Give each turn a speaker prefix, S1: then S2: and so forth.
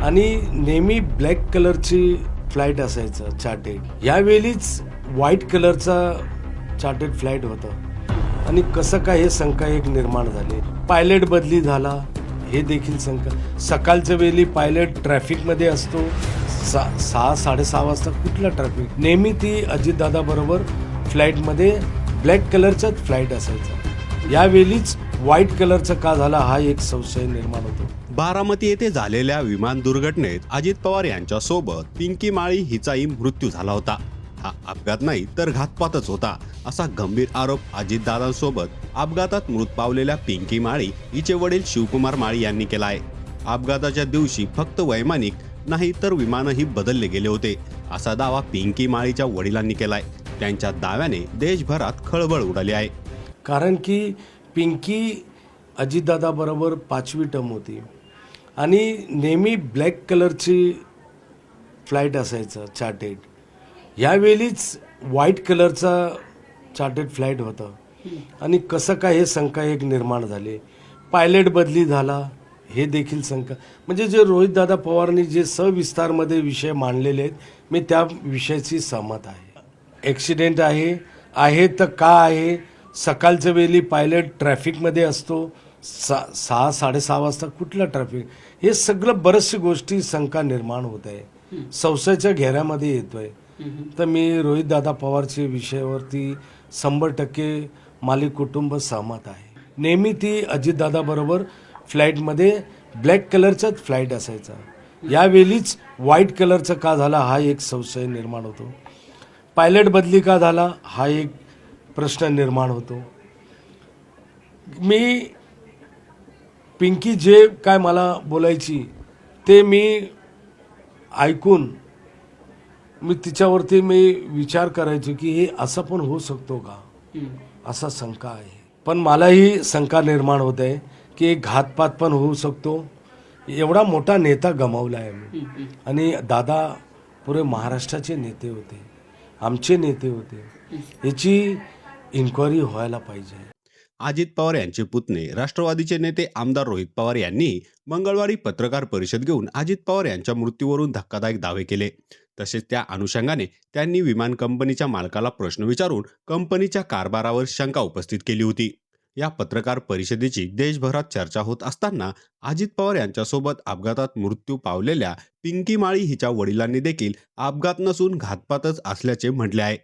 S1: आणि नेहमी ब्लॅक कलरची फ्लाईट असायचं चार्टेड. यावेळीच व्हाईट कलरचा चार्टेड फ्लाईट होतं आणि कसं काय हे शंका एक निर्माण झाली. पायलट बदली झाला हे देखील शंका. सकाळच्या वेळी पायलट ट्रॅफिकमध्ये असतो, 6-6:30 वाजता कुठला ट्रॅफिक. नेहमी ती अजितदादा बरोबर फ्लाईटमध्ये ब्लॅक कलरचाच फ्लाईट असायचा. यावेळीच व्हाईट कलरचा का झाला हा एक संशय निर्माण होतो.
S2: बारामती येथे झालेल्या विमान दुर्घटनेत अजित पवार यांच्यासोबत पिंकी माळी हिचाही मृत्यू झाला होता. हा अपघात नाही तर घातपातच होता असा गंभीर आरोप अजितदादांसोबत अपघातात मृत पावलेल्या पिंकी माळी हिचे वडील शिवकुमार माळी यांनी केला आहे. अपघाताच्या दिवशी फक्त वैमानिक नाही तर विमानही बदलले गेले होते असा दावा पिंकी माळीच्या वडिलांनी केलाय. त्यांच्या दाव्याने देशभरात खळबळ उडाली आहे.
S1: कारण की पिंकी अजितदादा बरोबर 5वी टर्म होती आणि नेहमी ब्लॅक कलरची फ्लाईट असायचं चार्टेड. यावेळीच व्हाईट कलरचा चार्टेड फ्लाईट होतं आणि कसं काय हे शंका एक निर्माण झाली. पायलट बदली झाला हे देखील शंका. म्हणजे जे रोहितदादा पवारांनी जे सविस्तारमध्ये विषय मांडलेले आहेत मी त्या विषयाची सहमत आहे. ॲक्सिडेंट आहे तर का आहे. सकाळच्या वेळी पायलट ट्रॅफिकमध्ये असतो, 6-6:30 वाजता कुठला ट्रॅफिक. हे सगळं बऱ्याचशा गोष्टी शंका निर्माण होत आहे, संशयाच्या घेऱ्यामध्ये येतोय. तर मी रोहितदादा पवारच्या विषयावरती 100% माली कुटुंब सहमत आहे. नेहमी ती अजितदादा बरोबर फ्लाईटमध्ये ब्लॅक कलरचाच फ्लाईट असायचा. यावेळीच व्हाईट कलरचा का झाला हा एक संशय निर्माण होतो. पायलट बदली का झाला हा एक प्रश्न निर्माण होतो. मी पिंकी जे काय मला बोलायची ते मी ऐकून मी तिच्यावरती विचार करायचो की हे असं पण होऊ शकतो का, असा शंका आहे. पण मलाही शंका निर्माण होत आहे की घातपात पण होऊ शकतो. एवढा मोठा नेता गमावला आहे मी आणि दादा पुरे महाराष्ट्राचे नेते होते, आमचे नेते होते. याची इन्क्वायरी व्हायला पाहिजे.
S2: अजित पवार यांचे पुतणे राष्ट्रवादीचे नेते आमदार रोहित पवार यांनी मंगळवारी पत्रकार परिषद घेऊन अजित पवार यांच्या मृत्यूवरून धक्कादायक दावे केले. तसेच त्या अनुषंगाने त्यांनी विमान कंपनीच्या मालकाला प्रश्न विचारून कंपनीच्या कारभारावर शंका उपस्थित केली होती. या पत्रकार परिषदेची देशभरात चर्चा होत असताना अजित पवार यांच्यासोबत अपघातात मृत्यू पावलेल्या पिंकी माळी हिच्या वडिलांनी देखील अपघात नसून घातपातच असल्याचे म्हटले आहे.